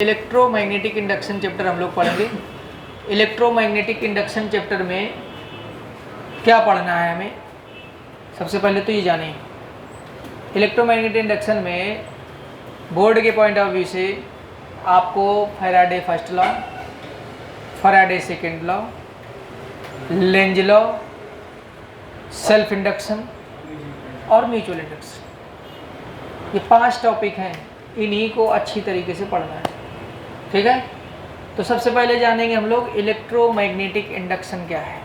Electromagnetic induction chapter हम लोग पढ़ेंगे। इलेक्ट्रोमैग्नेटिक इंडक्शन चैप्टर में क्या पढ़ना है हमें, सबसे पहले तो ये जानें। इलेक्ट्रोमैग्नेटिक इंडक्शन में बोर्ड के पॉइंट ऑफ व्यू से आपको Faraday first law, Faraday second law, Lenz law, self induction और म्यूचुअल इंडक्शन, ये 5 टॉपिक हैं, इन्हीं को अच्छी तरीके से पढ़ना है। ठीक है, तो सबसे पहले जानेंगे हम लोग इलेक्ट्रोमैग्नेटिक इंडक्शन क्या है।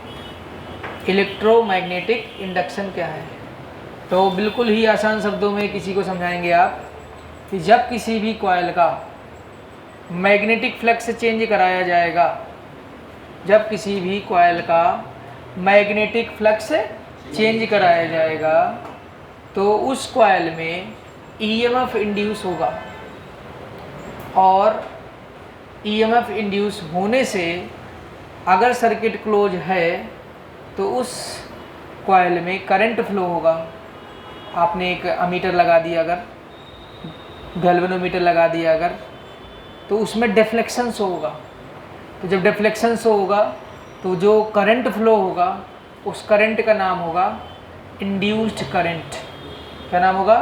इलेक्ट्रोमैग्नेटिक इंडक्शन क्या है, तो बिल्कुल ही आसान शब्दों में किसी को समझाएंगे आप कि जब किसी भी कॉइल का मैग्नेटिक फ्लक्स चेंज कराया जाएगा, जब किसी भी कॉइल का मैग्नेटिक फ्लक्स चेंज कराया जाएगा तो उस कॉइल में ईएमएफ इंड्यूस होगा, और ईएमएफ इंड्यूस होने से अगर सर्किट क्लोज है तो उस कॉइल में करंट फ्लो होगा। आपने एक अमीटर लगा दिया, अगर गैल्वेनोमीटर लगा दिया अगर, तो उसमें डिफ्लेक्शंस होगा। तो जब डिफ्लेक्शंस होगा तो जो करंट फ्लो होगा उस करंट का नाम होगा इंड्यूस्ड करंट। क्या नाम होगा?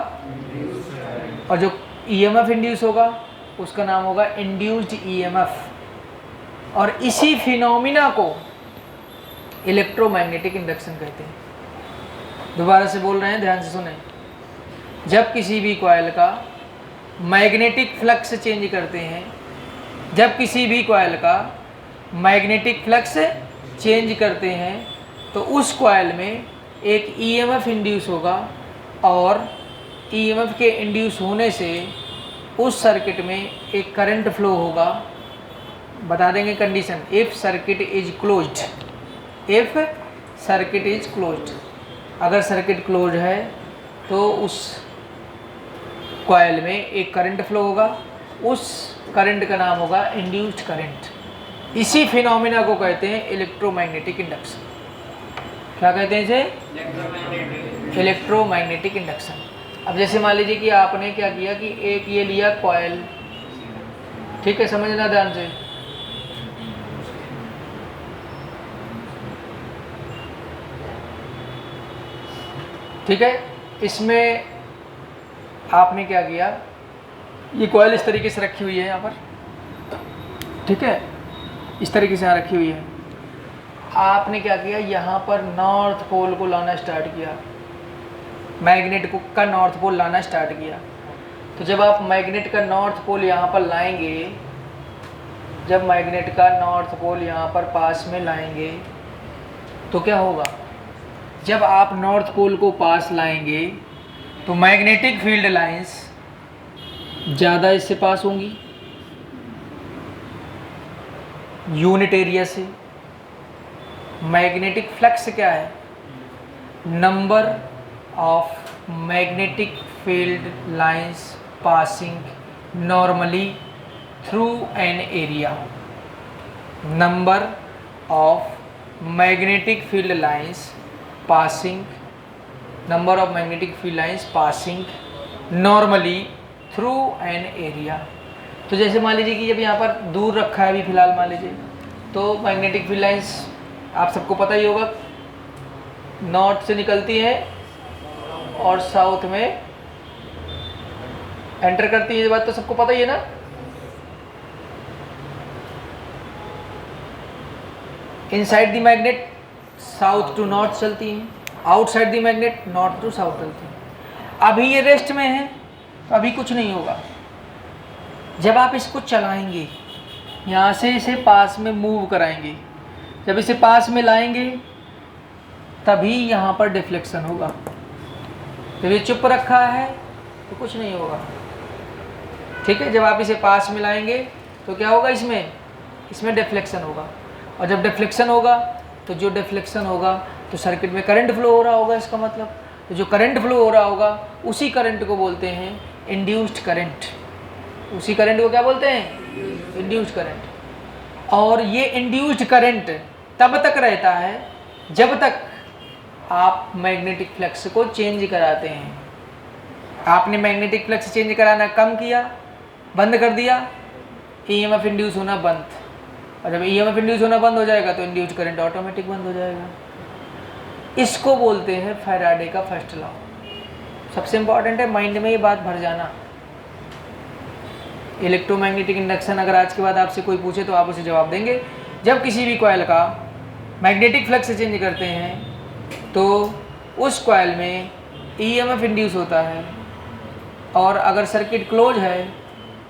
और जो ईएमएफ इंड्यूस होगा उसका नाम होगा इंड्यूस्ड ईएमएफ। और इसी फिनोमिना को इलेक्ट्रोमैग्नेटिक इंडक्शन कहते हैं। दोबारा से बोल रहे हैं, ध्यान से सुने। जब किसी भी कॉइल का मैग्नेटिक फ्लक्स चेंज करते हैं, जब किसी भी कॉइल का मैग्नेटिक फ्लक्स चेंज करते हैं तो उस कॉइल में एक ईएमएफ इंड्यूस होगा, और ईएमएफ के इंड्यूस होने से उस सर्किट में एक करंट फ्लो होगा। बता देंगे condition, if circuit is closed, if circuit is closed, अगर सर्किट क्लोज है तो उस कॉइल में एक करंट फ्लो होगा, उस करंट का नाम होगा इंड्यूस्ड करंट। इसी फिनोमिना को कहते हैं इलेक्ट्रोमैग्नेटिक इंडक्शन। क्या कहते हैं इसे? Electromagnetic induction. अब जैसे मान लीजिए कि आपने क्या किया कि एक ये लिया कॉइल, ठीक है, समझना ध्यान से। ठीक है, इसमें आपने क्या किया, ये कॉइल इस तरीके से रखी हुई है यहाँ पर, ठीक है, इस तरीके से यहाँ रखी हुई है। आपने क्या किया, यहाँ पर नॉर्थ पोल को लाना स्टार्ट किया, मैग्नेट को का नॉर्थ पोल लाना स्टार्ट किया। तो जब आप मैग्नेट का नॉर्थ पोल यहाँ पर लाएंगे, जब मैग्नेट का नॉर्थ पोल यहाँ पर पास में लाएंगे तो क्या होगा, जब आप नॉर्थ पोल को पास लाएंगे तो मैग्नेटिक फील्ड लाइंस ज़्यादा इससे पास होंगी यूनिट एरिया से। मैग्नेटिक फ्लक्स क्या है? Number of magnetic field lines passing normally through an area, number of magnetic field lines passing, number of magnetic field lines passing normally through an area। तो जैसे मान लीजिए कि जब यहाँ पर दूर रखा है अभी फ़िलहाल मान लीजिए, तो मैग्नेटिक फील्ड लाइंस आप सबको पता ही होगा, नॉर्थ से निकलती है और साउथ में एंटर करती है, ये बात तो सबको पता ही है ना। Inside the magnet south to north चलती है, outside the magnet north to south चलती है। अभी ये रेस्ट में है तो अभी कुछ नहीं होगा। जब आप इसको चलाएंगे, यहाँ से इसे पास में मूव कराएंगे, जब इसे पास में लाएंगे तभी यहाँ पर डिफ्लेक्शन होगा। जब ये चुप रखा है तो कुछ नहीं होगा, ठीक है। जब आप इसे पास में लाएंगे तो क्या होगा, इसमें डिफ्लेक्शन होगा, और जब डिफ्लेक्शन होगा तो जो डिफ्लेक्शन होगा तो सर्किट में करंट फ्लो हो रहा होगा। इसका मतलब तो जो करंट फ्लो हो रहा होगा उसी करंट को बोलते हैं इंड्यूस्ड करंट। उसी करंट को क्या बोलते हैं? Induced current. और ये इंड्यूस्ड करंट तब तक रहता है जब तक आप मैग्नेटिक फ्लक्स को चेंज कराते हैं। आपने मैग्नेटिक फ्लक्स चेंज कराना कम किया, बंद कर दिया, ईएमएफ इंड्यूस होना बंद, और जब ईएमएफ इंड्यूस होना बंद हो जाएगा तो इंड्यूस्ड करंट ऑटोमेटिक बंद हो जाएगा। इसको बोलते हैं फैराडे का फर्स्ट लॉ। सबसे इंपॉर्टेंट है, माइंड में ये बात भर जाना। इलेक्ट्रोमैग्नेटिक इंडक्शन अगर आज के बाद आपसे कोई पूछे तो आप उसे जवाब देंगे। जब किसी भी कॉइल का मैग्नेटिक फ्लक्स चेंज करते हैं तो उस कॉइल में ईएमएफ इंड्यूस होता है, और अगर सर्किट क्लोज है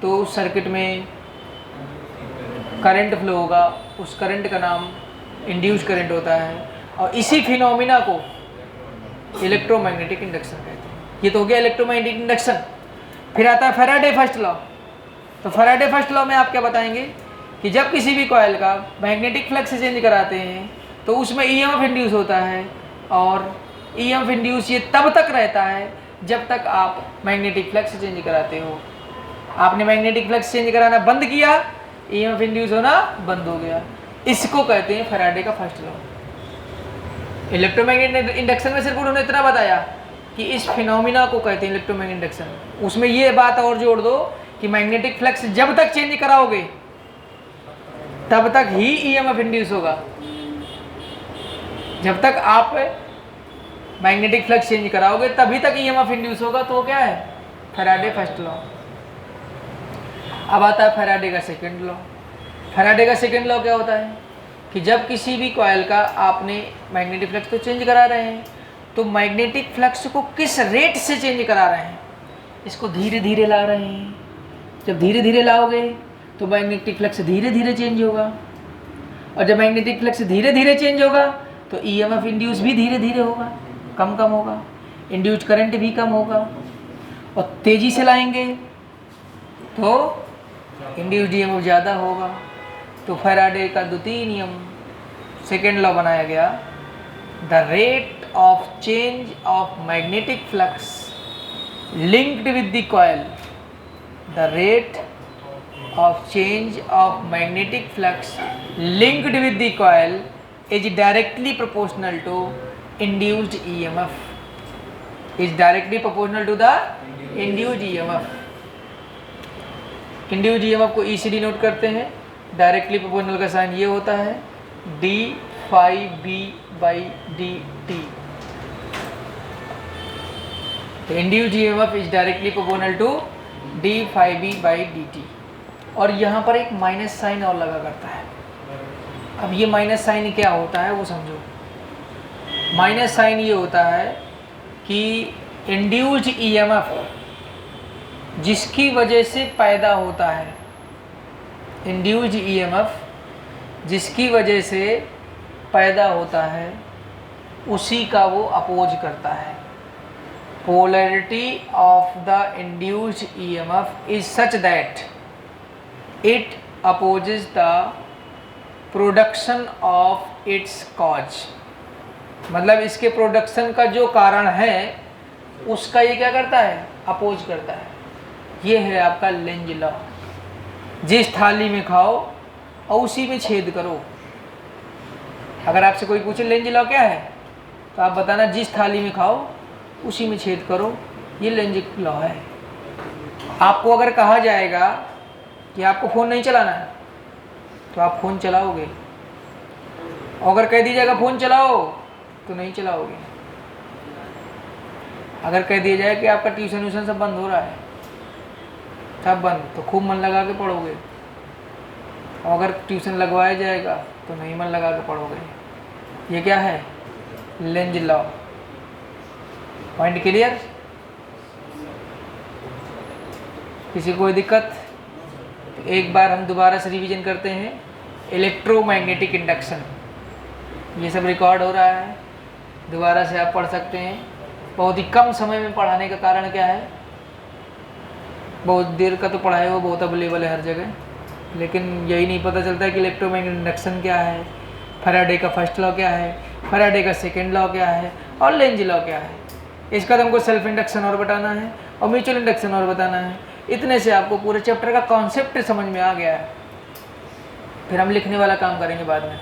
तो उस सर्किट में करंट फ्लो होगा, उस करंट का नाम इंड्यूस करंट होता है, और इसी फिनोमिना को इलेक्ट्रोमैग्नेटिक इंडक्शन कहते हैं। ये तो हो गया इलेक्ट्रोमैग्नेटिक इंडक्शन। फिर आता है फैराडे फर्स्ट लॉ। तो फैराडे फर्स्ट लॉ में आप क्या बताएंगे कि जब किसी भी कॉइल का मैग्नेटिक फ्लक्स चेंज कराते हैं तो उसमें ईएमएफ इंड्यूस होता है, और ईएमएफ इंड्यूस ये तब तक रहता है जब तक आप मैग्नेटिक फ्लक्स चेंज कराते हो। आपने मैग्नेटिक फ्लक्स चेंज कराना बंद किया, ईएमएफ इंड्यूस होना बंद हो गया। इसको कहते हैं फैराडे का फर्स्ट लॉ। इलेक्ट्रोमैग्नेटिक इंडक्शन में सिर्फ उन्होंने इतना बताया कि इस फिनोमिना को कहते हैं इलेक्ट्रोमैग्नेटिक इंडक्शन। उसमें ये बात और जोड़ दो कि मैग्नेटिक फ्लक्स जब तक चेंज कराओगे तब तक ही ईएमएफ इंड्यूस होगा। जब तक आप मैग्नेटिक फ्लक्स चेंज कराओगे तभी तक ईएमएफ इंड्यूस होगा। तो क्या है? Faraday first law. अब आता है फैराडे का सेकंड लॉ। फैराडे का सेकंड लॉ क्या होता है कि जब किसी भी कॉइल का आपने मैग्नेटिक फ्लक्स तो चेंज करा रहे हैं, तो मैग्नेटिक फ्लक्स को किस रेट से चेंज करा रहे हैं? इसको धीरे धीरे ला रहे हैं। जब धीरे धीरे लाओगे तो मैग्नेटिक फ्लक्स धीरे धीरे चेंज होगा, और जब मैग्नेटिक फ्लक्स धीरे धीरे चेंज होगा तो ईएमएफ इंड्यूस भी धीरे धीरे होगा, कम कम होगा, इंड्यूस्ड करंट भी कम होगा। और तेज़ी से लाएंगे तो इंड्यूस्ड ईएमएफ ज़्यादा होगा। तो फैराडे का द्वितीय नियम सेकेंड लॉ बनाया गया, the rate of change of magnetic flux linked with the coil, the rate of change of magnetic flux linked with the coil is directly proportional to induced EMF, is directly proportional to the induced EMF। induced EMF को E से denote करते हैं। Directly proportional का sign ये होता है d phi b by dt। तो induced EMF is directly proportional to d phi b by dt। और यहाँ पर एक माइनस साइन और लगा करता है। अब ये माइनस साइन क्या होता है वो समझो। माइनस साइन ये होता है कि इंड्यूस्ड ईएमएफ जिसकी वजह से पैदा होता है, इंड्यूस्ड ईएमएफ जिसकी वजह से पैदा होता है उसी का वो अपोज करता है। Polarity of the induced EMF is such that it opposes the production of its cause। मतलब इसके प्रोडक्शन का जो कारण है उसका ये क्या करता है? अपोज करता है। ये है आपका लेंज लॉ। जिस थाली में खाओ और उसी में छेद करो। अगर आपसे कोई पूछे लेंज लॉ क्या है तो आप बताना जिस थाली में खाओ उसी में छेद करो। ये लेंज लॉ है। आपको अगर कहा जाएगा कि आपको फ़ोन नहीं चलाना है तो आप फ़ोन चलाओगे, और अगर कह दिया जाएगा फ़ोन चलाओ तो नहीं चलाओगे। अगर कह दिया जाए कि आपका ट्यूशन व्यूशन सब बंद हो रहा है, सब बंद, तो खूब मन लगा के पढ़ोगे, और अगर ट्यूशन लगवाया जाएगा तो नहीं मन लगा के पढ़ोगे। ये क्या है? Lenz law. Point clear? किसी को कोई दिक्कत? एक बार हम दोबारा से रिवीजन करते हैं। इलेक्ट्रोमैग्नेटिक इंडक्शन, ये सब रिकॉर्ड हो रहा है, दोबारा से आप पढ़ सकते हैं। बहुत ही कम समय में पढ़ाने का कारण क्या है? बहुत देर का तो पढ़ाए वो बहुत अवेलेबल है हर जगह, लेकिन यही नहीं पता चलता है कि इलेक्ट्रोमैग्नेटिक इंडक्शन क्या है, फैराडे का फर्स्ट लॉ क्या है, फैराडे का सेकेंड लॉ क्या है, और लेंज लॉ क्या है। इसका तो हमको सेल्फ इंडक्शन और बताना है और म्यूचुअल इंडक्शन और बताना है। इतने से आपको पूरे चैप्टर का कॉन्सेप्ट समझ में आ गया है। फिर हम लिखने वाला काम करेंगे बाद में।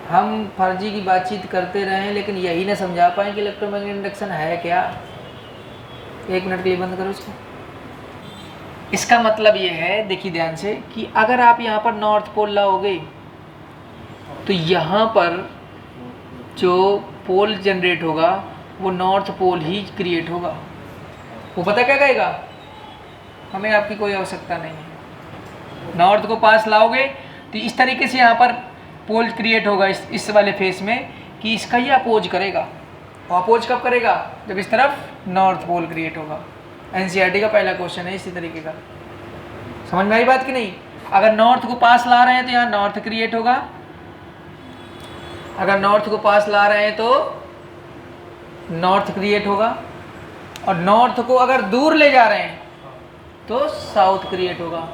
हम फर्जी की बातचीत करते रहें लेकिन यही ना समझा पाएँ कि इलेक्ट्रोमैग्नेटिक इंडक्शन है क्या। 1 मिनट के लिए बंद करो इसको। इसका मतलब ये है, देखिए ध्यान से, कि अगर आप यहाँ पर नॉर्थ पोल लाओगे तो यहाँ पर जो पोल जनरेट होगा वो नॉर्थ पोल ही क्रिएट होगा। वो पता क्या कहेगा, हमें आपकी कोई आवश्यकता नहीं है। नॉर्थ को पास लाओगे तो इस तरीके से यहाँ पर पोल क्रिएट होगा इस वाले फेस में कि इसका ही अपोज करेगा। और अपोज कब करेगा, जब इस तरफ नॉर्थ पोल क्रिएट होगा। एनसीईआरटी का पहला क्वेश्चन है इसी तरीके का। समझ में आई बात कि नहीं? अगर नॉर्थ को पास ला रहे हैं तो यहाँ नॉर्थ क्रिएट होगा, अगर नॉर्थ को पास ला रहे हैं तो नॉर्थ क्रिएट होगा, और नॉर्थ को अगर दूर ले जा रहे हैं तो साउथ क्रिएट होगा।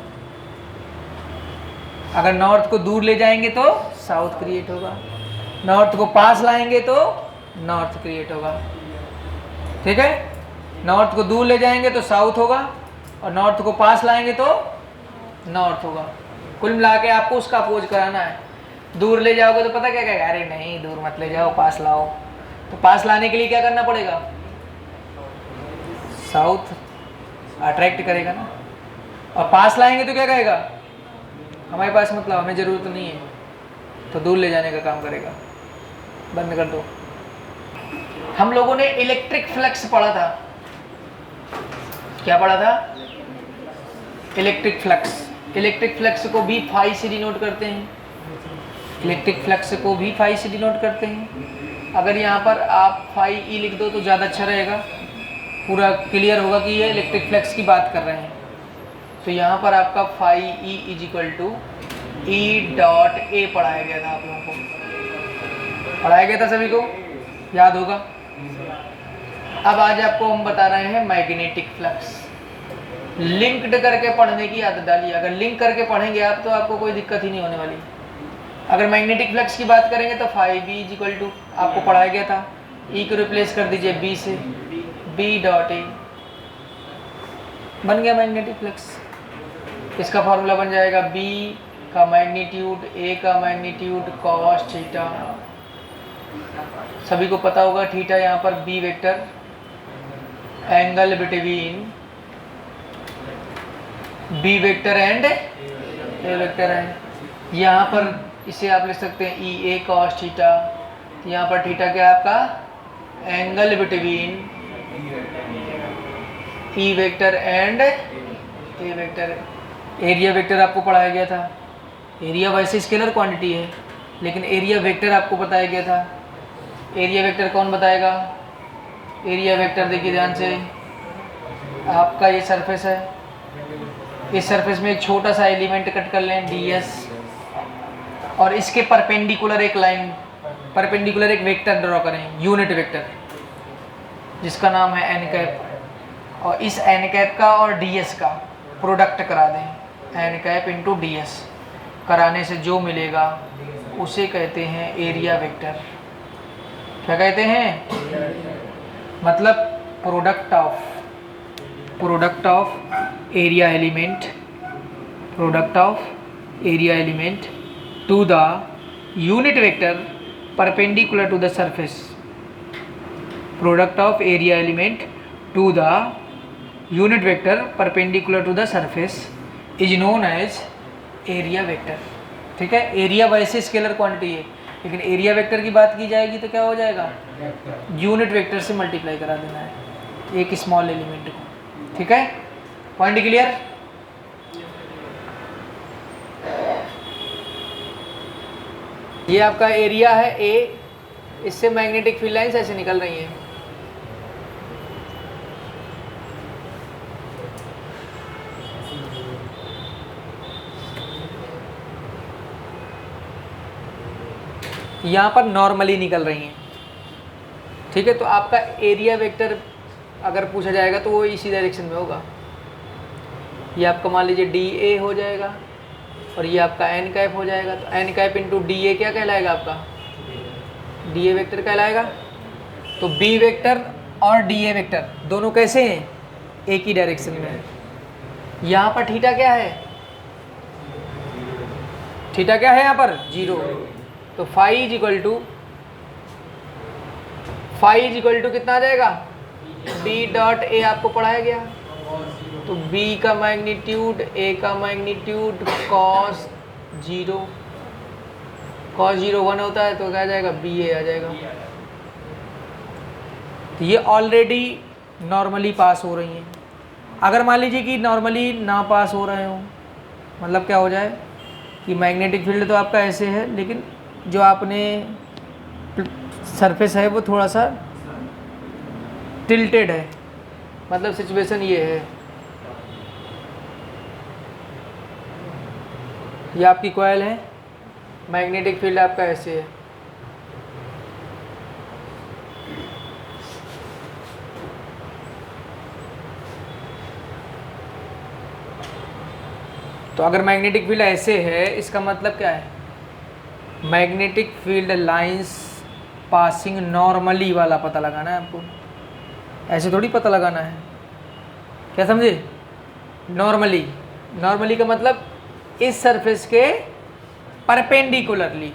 अगर नॉर्थ को दूर ले जाएंगे तो साउथ क्रिएट होगा, नॉर्थ को पास लाएंगे तो नॉर्थ क्रिएट होगा। ठीक है, नॉर्थ को दूर ले जाएंगे तो साउथ होगा, और नॉर्थ को पास लाएंगे तो नॉर्थ होगा। कुल मिला के आपको उसका अपोज कराना है। दूर ले जाओगे तो पता क्या कहेगा, अरे नहीं दूर मत ले जाओ, पास लाओ। तो पास लाने के लिए क्या करना पड़ेगा, साउथ अट्रैक्ट करेगा ना। और पास लाएंगे तो क्या कहेगा, हमारे पास मतलब हमें ज़रूरत नहीं है, तो दूर ले जाने का काम करेगा। बंद कर दो। हम लोगों ने इलेक्ट्रिक फ्लक्स पढ़ा था। क्या पढ़ा था, इलेक्ट्रिक फ्लक्स। इलेक्ट्रिक फ्लक्स को भी फाई से डिनोट करते हैं, इलेक्ट्रिक फ्लक्स को भी फाई से डिनोट करते हैं। अगर यहाँ पर आप फाई ई लिख दो तो ज़्यादा अच्छा रहेगा, पूरा क्लियर होगा कि ये इलेक्ट्रिक फ्लक्स की बात कर रहे हैं। तो यहाँ पर आपका phi E is equal to E dot A पढ़ाया गया था, आप लोगों को पढ़ाया गया था, सभी को याद होगा। अब आज आपको हम बता रहे हैं मैग्नेटिक फ्लक्स। लिंक्ड करके पढ़ने की आदत डालिए। अगर लिंक करके पढ़ेंगे आप तो आपको कोई दिक्कत ही नहीं होने वाली। अगर मैग्नेटिक फ्लक्स की बात करेंगे तो phi B is equal to, आपको पढ़ाया गया था, ई को रिप्लेस कर दीजिए बी से, बी डॉट ए, बन गया मैग्नेटिक फ्लक्स। इसका फॉर्मूला बन जाएगा बी का मैग्नीट्यूड, ए का मैग्नीट्यूड कॉस थीटा। सभी को पता होगा थीटा यहाँ पर B vector, angle between B vector and A vector है। यहाँ पर इसे आप लिख सकते हैं ई ए कॉस थीटा। यहाँ पर थीटा क्या है आपका, angle between E vector and A vector. Area vector आपको पढ़ाया गया था। एरिया वैसे स्केलर क्वांटिटी है, लेकिन एरिया वेक्टर आपको बताया गया था। एरिया वेक्टर कौन बताएगा, एरिया वेक्टर देखिए ध्यान से, आपका ये सरफेस है, इस सरफेस में एक छोटा सा एलिमेंट कट कर लें ds, और इसके परपेंडिकुलर एक लाइन, परपेंडिकुलर एक वेक्टर ड्रॉ करें, यूनिट वेक्टर, जिसका नाम है n कैप, और इस n कैप का और ds का प्रोडक्ट करा दें, n कैप इंटू ds। कराने से जो मिलेगा उसे कहते हैं एरिया वेक्टर। क्या कहते हैं, मतलब product of area element, product of area element to the unit vector perpendicular to the surface. Product of area element to the unit vector perpendicular to the surface is known as area vector. ठीक है, area वैसे scalar quantity है, लेकिन area vector की बात की जाएगी तो क्या हो जाएगा, यूनिट वेक्टर से मल्टीप्लाई करा देना है एक स्मॉल एलिमेंट को। ठीक है, पॉइंट क्लियर। ये आपका एरिया है ए, इससे मैग्नेटिक फील्ड लाइंस ऐसे निकल रही हैं। यहाँ पर नॉर्मली निकल रही हैं। ठीक है, तो आपका एरिया वेक्टर अगर पूछा जाएगा तो वो इसी डायरेक्शन में होगा। ये आपका मान लीजिए डी ए हो जाएगा, और ये आपका एन कैप हो जाएगा। तो N cap into D A क्या कहलाएगा, आपका डी ए वेक्टर कहलाएगा। तो बी वेक्टर और डी ए वेक्टर दोनों कैसे हैं, एक ही डायरेक्शन में है। यहाँ पर थीटा क्या है, थीटा क्या है यहाँ पर 0। तो फाई इज इक्वल टू कितना आ जाएगा, बी डॉट ए आपको पढ़ाया गया। तो b का मैग्नीट्यूड a का मैग्नीट्यूड cos 0 1 होता है तो क्या आ जाएगा ba आ जाएगा। तो ये ऑलरेडी नॉर्मली पास हो रही हैं। अगर मान लीजिए कि नॉर्मली ना पास हो रहे हो, मतलब क्या हो जाए कि मैग्नेटिक फील्ड तो आपका ऐसे है, लेकिन जो आपने सरफेस है वो थोड़ा सा टिल्टेड है, मतलब सिचुएशन ये है, ये आपकी कॉइल है, मैग्नेटिक फील्ड आपका ऐसे है। तो अगर मैग्नेटिक फील्ड ऐसे है, इसका मतलब क्या है, magnetic field lines passing normally वाला पता लगाना है आपको, ऐसे थोड़ी पता लगाना है, क्या समझे। नॉर्मली का मतलब इस सरफेस के परपेंडिकुलरली।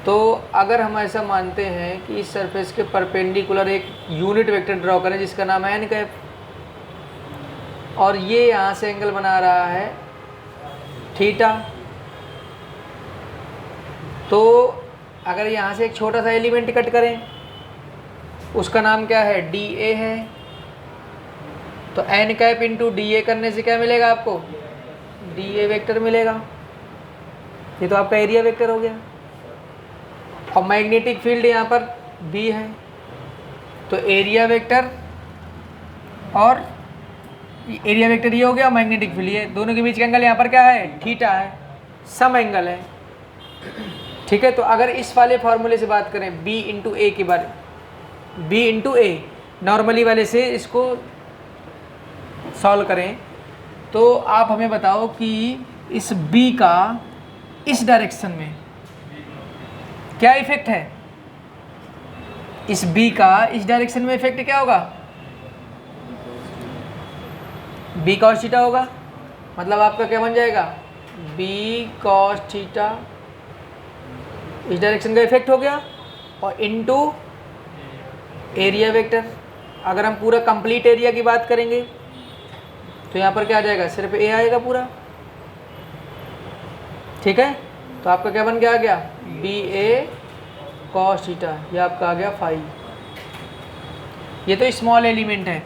तो अगर हम ऐसा मानते हैं कि इस सरफेस के परपेंडिकुलर एक यूनिट वेक्टर ड्रॉ करें जिसका नाम है n कैप, और ये यहाँ से एंगल बना रहा है थीटा, तो अगर यहाँ से एक छोटा सा एलिमेंट कट करें उसका नाम क्या है, dA है, तो n कैप इंटू dA करने से क्या मिलेगा आपको, dA वेक्टर मिलेगा। ये तो आपका एरिया वेक्टर हो गया। और मैग्नेटिक फील्ड यहाँ पर B है, तो एरिया वेक्टर और एरिया वेक्टर ये हो गया, मैग्नेटिक फील्ड ये, दोनों के बीच का एंगल यहाँ पर क्या है, थीटा है, सम एंगल है, ठीक है। तो अगर इस वाले फार्मूले से बात करें B इंटू ए के बारे, B इंटू ए नॉर्मली वाले से इसको सॉल्व करें, तो आप हमें बताओ कि इस B का इस डायरेक्शन में क्या इफेक्ट है, इस B का इस डायरेक्शन में इफेक्ट क्या होगा, B cos थीटा होगा। मतलब आपका क्या बन जाएगा, B cos थीटा इस डायरेक्शन का इफेक्ट हो गया, और इनटू एरिया वेक्टर। अगर हम पूरा कंप्लीट एरिया की बात करेंगे तो यहाँ पर क्या आ जाएगा, सिर्फ A आएगा पूरा, ठीक है। तो आपका क्या बन गया, आ गया BA cos थीटा, ये आपका आ गया फाई। ये तो स्मॉल एलिमेंट है,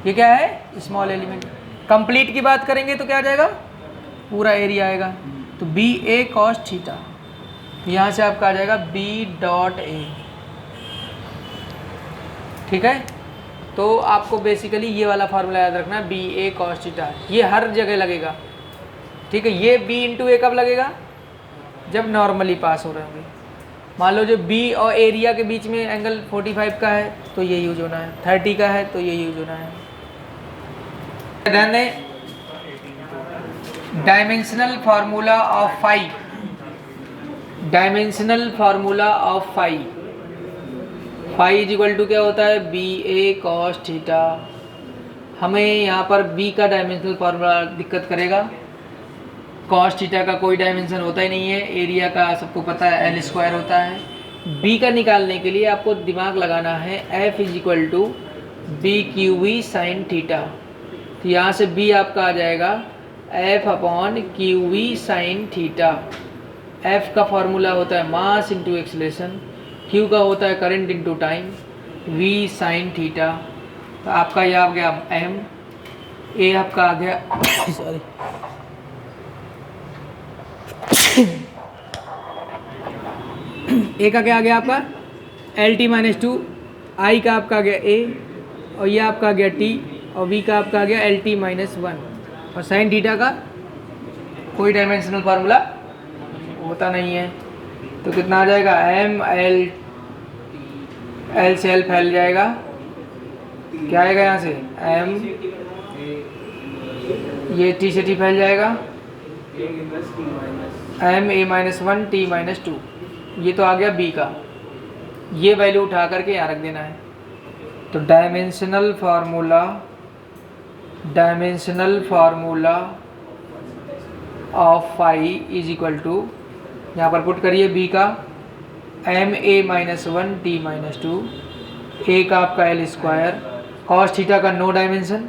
ये क्या है, स्मॉल एलिमेंट। कंप्लीट की बात करेंगे तो क्या आ जाएगा, पूरा एरिया आएगा, तो BA cos थीटा, यहाँ से आपका आ जाएगा B डॉट A, ठीक है। तो आपको बेसिकली ये वाला फार्मूला याद रखना, BA cos थीटा, ये हर जगह लगेगा, ठीक है। ये B इंटू ए कब लगेगा, जब नॉर्मली पास हो रहे होंगे। मान लो जो B और एरिया के बीच में एंगल 45 का है तो ये यूज होना है, 30 का है तो ये यूज होना है। ध्यान दें, dimensional formula of phi, dimensional formula of phi, phi is equal to क्या होता है, BA cos थीटा। हमें यहाँ पर B का डायमेंशनल फार्मूला दिक्कत करेगा, cos थीटा का कोई डायमेंशन होता ही नहीं है, एरिया का सबको पता है L स्क्वायर होता है। B का निकालने के लिए आपको दिमाग लगाना है, F is equal to BQV sine theta. तो यहाँ से B आपका आ जाएगा F upon QV sine theta. F का फार्मूला होता है मास इंटू एक्सीलरेशन, Q का होता है current into time, V sine theta. तो आपका ये आ गया M, A आपका आ गया सॉरी A का क्या आ गया आपका LT माइनस 2, I का आपका आ गया A, और ये आपका आ गया T, और V का आपका आ गया LT माइनस 1। और साइन थीटा का कोई डायमेंशनल फार्मूला होता नहीं है, तो कितना आ जाएगा, M L से L फैल जाएगा, क्या आएगा यहाँ से M, ये T से T फैल जाएगा, M A minus 1 T minus 2। ये तो आ गया B का, ये वैल्यू उठा करके यहाँ रख देना है। तो dimensional formula of phi is equal to, यहाँ पर पुट करिए B का M A minus 1 T minus 2, A का आपका L स्क्वायर, cos थीटा का नो डायमेंशन,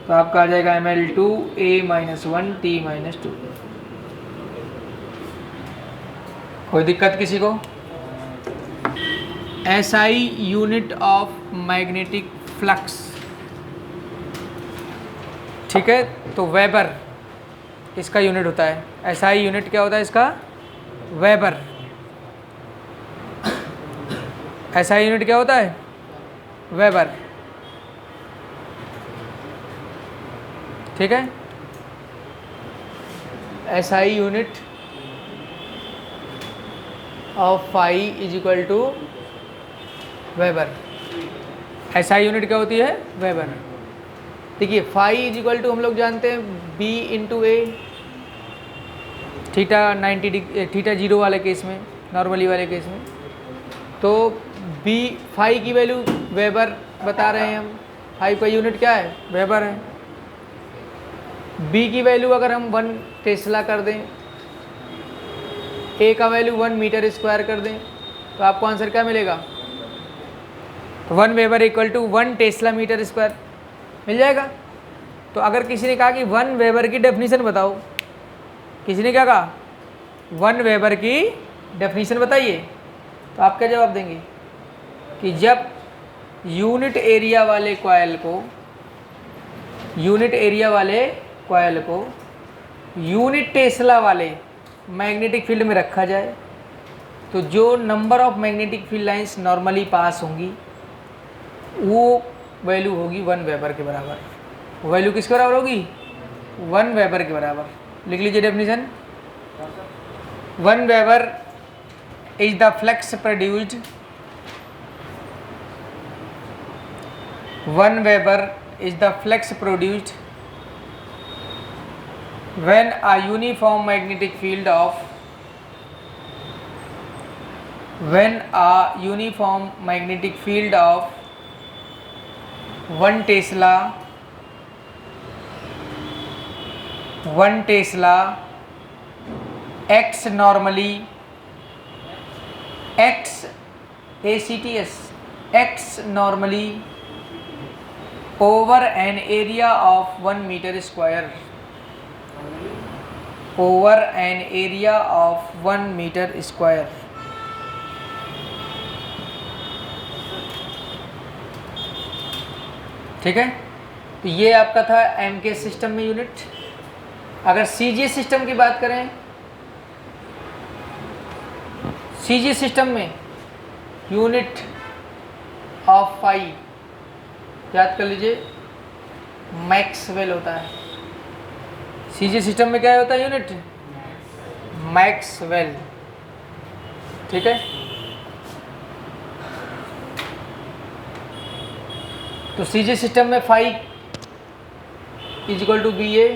तो आपका आ जाएगा ml2 a-1 t-2। कोई दिक्कत किसी को? SI unit of magnetic flux, ठीक है। तो वेबर इसका यूनिट होता है। SI यूनिट क्या होता है इसका? वेबर। SI यूनिट क्या होता है? वेबर, ठीक है। SI unit of phi is equal to weber. SI unit क्या होती है? वेबर। देखिए फाई इज इक्वल टू हम लोग जानते हैं B इंटू ए, थीटा 90 थीटा 0 वाले केस में, नॉर्मली वाले केस में। तो B फाई की वैल्यू वेबर बता रहे हैं हम, फाई का यूनिट क्या है? वेबर है। B की वैल्यू अगर हम 1 टेस्ला कर दें, A का वैल्यू 1 मीटर स्क्वायर कर दें, तो आपको आंसर क्या मिलेगा? तो 1 weber equal to 1 tesla metre square मिल जाएगा। तो अगर किसी ने कहा कि 1 वेबर की डेफिनीशन बताओ, किसी ने क्या कहा? 1 वेबर की डेफिनीशन बताइए, तो आप क्या जवाब देंगे? कि जब यूनिट एरिया वाले कॉइल को यूनिट टेस्ला वाले मैग्नेटिक फील्ड में रखा जाए, तो जो number of magnetic field lines normally pass होंगी वो वैल्यू होगी 1 वेबर के बराबर। वैल्यू किसके बराबर होगी? 1 वेबर के बराबर। लिख लीजिए definition. 1 weber is the flux produced, 1 weber is the flux produced when a uniform magnetic field of 1 Tesla acts normally over an area of 1 meter square, over an area of 1 meter square। ठीक है। तो ये आपका था MK system में unit. अगर CG system की बात करें, CG सिस्टम में यूनिट ऑफ फाई याद कर लीजिए मैक्सवेल होता है। CG सिस्टम में क्या होता है यूनिट? मैक्सवेल, ठीक है। तो CG सिस्टम में phi is equal to BA,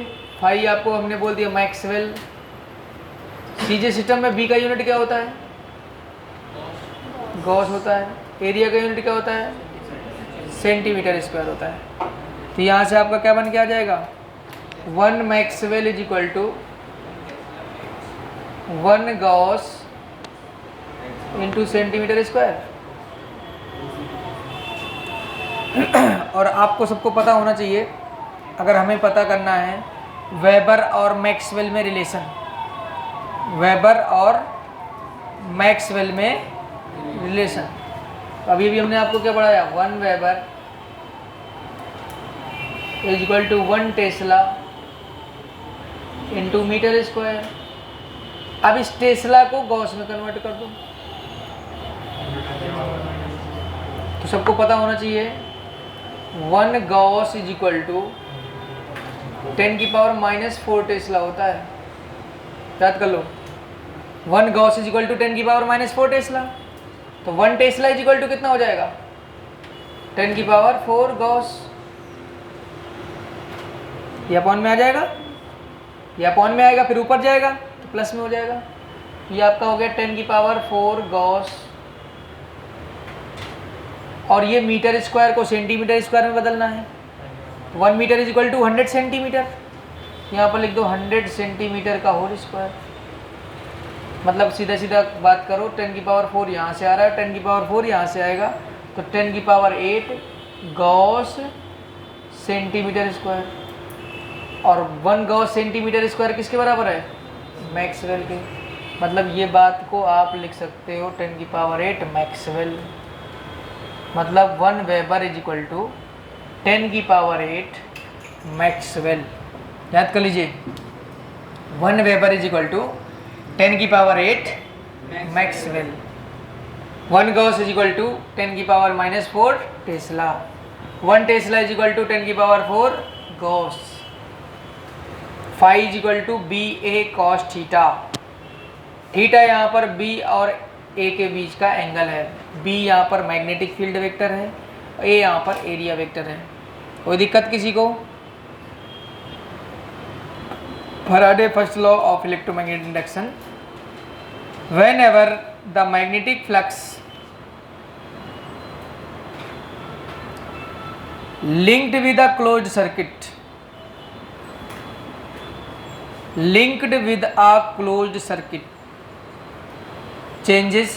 phi आपको हमने बोल दिया मैक्सवेल। CG सिस्टम में B का यूनिट क्या होता है? गॉस होता है। एरिया का यूनिट क्या होता है? सेंटीमीटर स्क्वायर होता है। तो यहाँ से आपका क्या बन के आ जाएगा? 1 maxwell is equal to 1 gauss into centimetre square. और आपको सबको पता होना चाहिए, अगर हमें पता करना है वेबर और मैक्सवेल में रिलेशन, वेबर और मैक्सवेल में रिलेशन। अभी भी हमने आपको क्या पढ़ाया? 1 weber is equal to 1 tesla into metre square. अब इस टेस्ला को गॉस में कन्वर्ट कर दो। तो सबको पता होना चाहिए 1 gauss is equal to 10⁻⁻4 tesla होता है। याद कर लो, 1 gauss is equal to 10⁻⁻4 tesla. तो 1 टेस्ला इज इक्वल टू कितना हो जाएगा? 10⁻4 गॉस। ये अपॉन में आ जाएगा, ये अपॉन में आएगा, फिर ऊपर जाएगा तो प्लस में हो जाएगा। ये आपका हो गया 10⁻4 गॉस, और ये मीटर स्क्वायर को सेंटीमीटर स्क्वायर में बदलना है। 1 metre is equal to 100 centimetre. यहाँ पर लिख दो 100 सेंटीमीटर का होल स्क्वायर। मतलब सीधा सीधा बात करो, 10⁻4 यहाँ से आ रहा है, 10⁻4 यहाँ से आएगा, तो 10⁸ गॉस सेंटीमीटर स्क्वायर, और 1 गॉस सेंटीमीटर स्क्वायर किसके बराबर है? मैक्सवेल के। मतलब ये बात को आप लिख सकते हो 10⁸ मैक्सवेल। मतलब 1 weber is equal to 10⁸ maxwell. याद कर लीजिए, 1 weber is equal to 10⁸ maxwell. 1 gauss is equal to 10⁻⁻4 tesla. 1 tesla is equal to 10⁻4 gauss. Phi is equal to B A cos theta. Theta यहाँ पर बी और ए के बीच का angle है। B यहाँ पर मैग्नेटिक फील्ड वेक्टर है, ए यहाँ पर एरिया वेक्टर है। कोई दिक्कत किसी को? Faraday first law of electromagnetic induction, whenever the magnetic flux linked with a closed circuit changes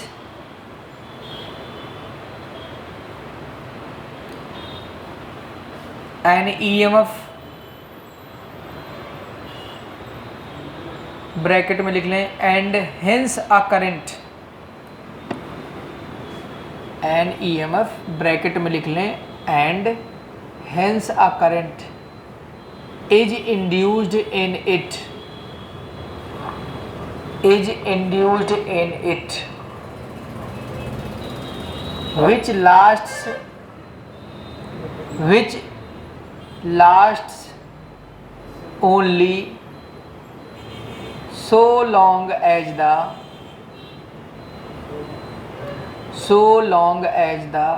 an EMF, bracket में लिख लें, and hence a current, an EMF bracket में लिख लें, and hence a current is induced in it which lasts only so long as the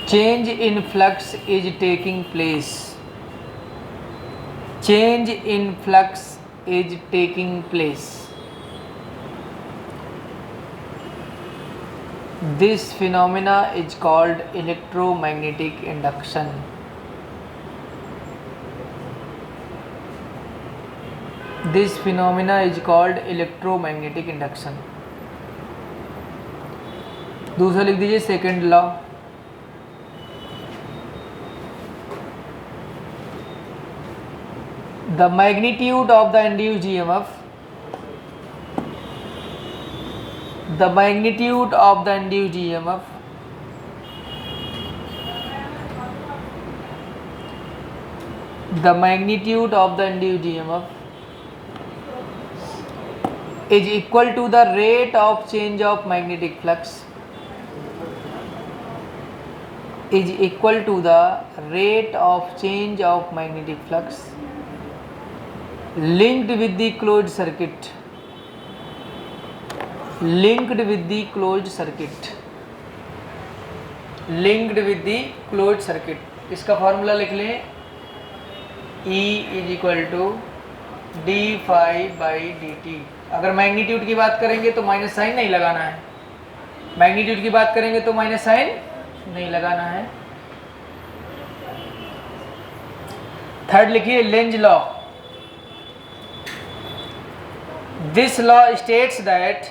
change in flux is taking place. Change in flux is taking place. This phenomena is called electromagnetic induction. This phenomena is called electromagnetic induction. दूसरा लिख दीजिए second law. The magnitude of the induced EMF, the magnitude of the induced EMF is equal to the rate of change of magnetic flux, is equal to the rate of change of magnetic flux linked with the closed circuit, linked with the closed circuit, linked with the closed circuit। इसका formula लिख लें, E is equal to d phi by d t. अगर magnitude की बात करेंगे तो minus sign नहीं लगाना है, मैग्नीट्यूड की बात करेंगे तो माइनस साइन नहीं लगाना है। थर्ड लिखिए Lenz law. This law states that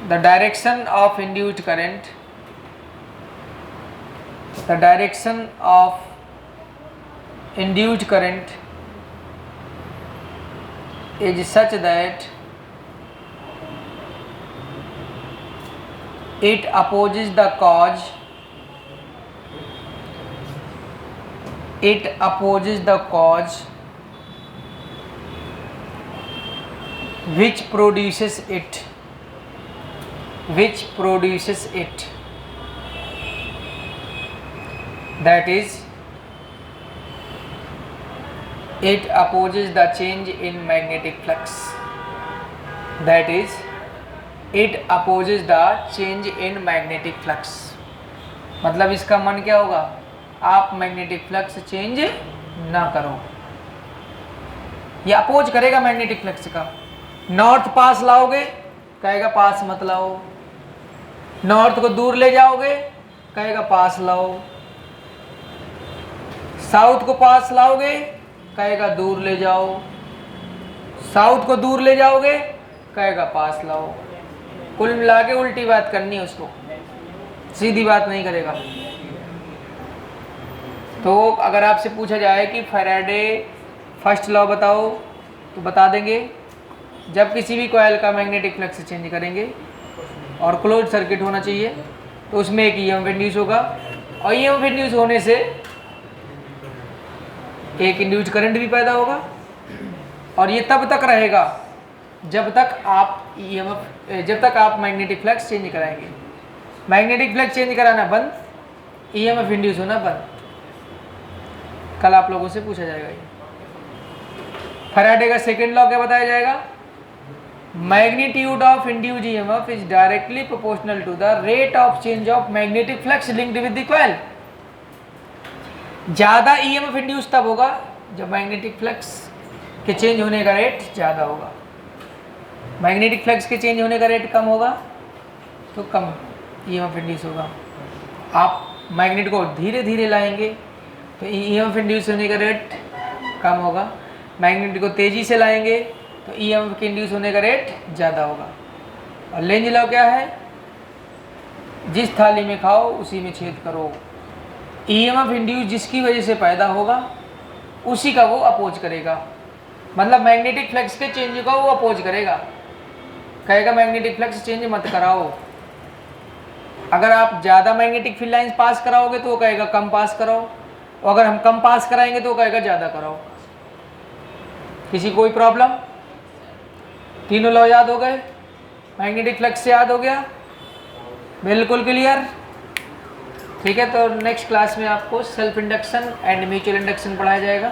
the direction of induced current, is such that it opposes the cause which produces it, that is, it opposes the change in magnetic flux, that is, it opposes the change in magnetic flux। मतलब इसका मन क्या होगा? आप magnetic flux change ना करो, ये oppose करेगा मैग्नेटिक फ्लक्स का। नॉर्थ पास लाओगे, कहेगा पास मत लाओ। नॉर्थ को दूर ले जाओगे, कहेगा पास लाओ। साउथ को पास लाओगे, कहेगा दूर ले जाओ। साउथ को दूर ले जाओगे, कहेगा पास लाओ। कुल मिला के उल्टी बात करनी है उसको, सीधी बात नहीं करेगा। तो अगर आपसे पूछा जाए कि फैराडे फर्स्ट लॉ बताओ, तो बता देंगे जब किसी भी कॉइल का मैग्नेटिक फ्लक्स चेंज करेंगे और क्लोज सर्किट होना चाहिए तो उसमें एक ईएमएफ इंड्यूस होगा, और ईएमएफ इंड्यूस होने से एक इंड्यूस्ड करंट भी पैदा होगा, और ये तब तक रहेगा जब तक आप मैग्नेटिक फ्लक्स चेंज कराएंगे। मैग्नेटिक फ्लक्स चेंज कराना बंद, ईएमएफ इंड्यूस होना बंद। कल आप लोगों से पूछा जाएगा ये। फैराडे का सेकेंड लॉ क्या बताया जाएगा? Magnitude of induced EMF is directly proportional to the rate of change of magnetic flux linked with the coil. ज्यादा ईएमएफ इंड्यूस तब होगा जब मैग्नेटिक फ्लक्स के चेंज होने का रेट ज़्यादा होगा। मैग्नेटिक फ्लक्स के चेंज होने का रेट कम होगा तो कम ईएमएफ इंड्यूस होगा। आप मैग्नेट को धीरे धीरे लाएंगे तो ईएमएफ इंड्यूस होने का रेट कम होगा। मैग्नेट को तेज़ी से लाएंगे तो ईएमएफ के इंड्यूस होने का रेट ज़्यादा होगा। और लेंज लॉ क्या है? जिस थाली में खाओ उसी में छेद करो। ईएमएफ इंड्यूस जिसकी वजह से पैदा होगा उसी का वो अपोज करेगा, मतलब मैग्नेटिक फ्लक्स के चेंज का वो अपोज करेगा, कहेगा मैग्नेटिक फ्लक्स चेंज मत कराओ। अगर आप ज़्यादा मैग्नेटिक फील्ड लाइंस पास कराओगे तो वो कहेगा कम पास कराओ, और अगर हम कम पास कराएंगे तो वो कहेगा ज़्यादा कराओ। किसी कोई प्रॉब्लम? तीनों लॉ याद हो गए? मैग्नेटिक फ्लक्स से याद हो गया? बिल्कुल क्लियर? ठीक है, तो नेक्स्ट क्लास में आपको self induction and mutual induction पढ़ाया जाएगा।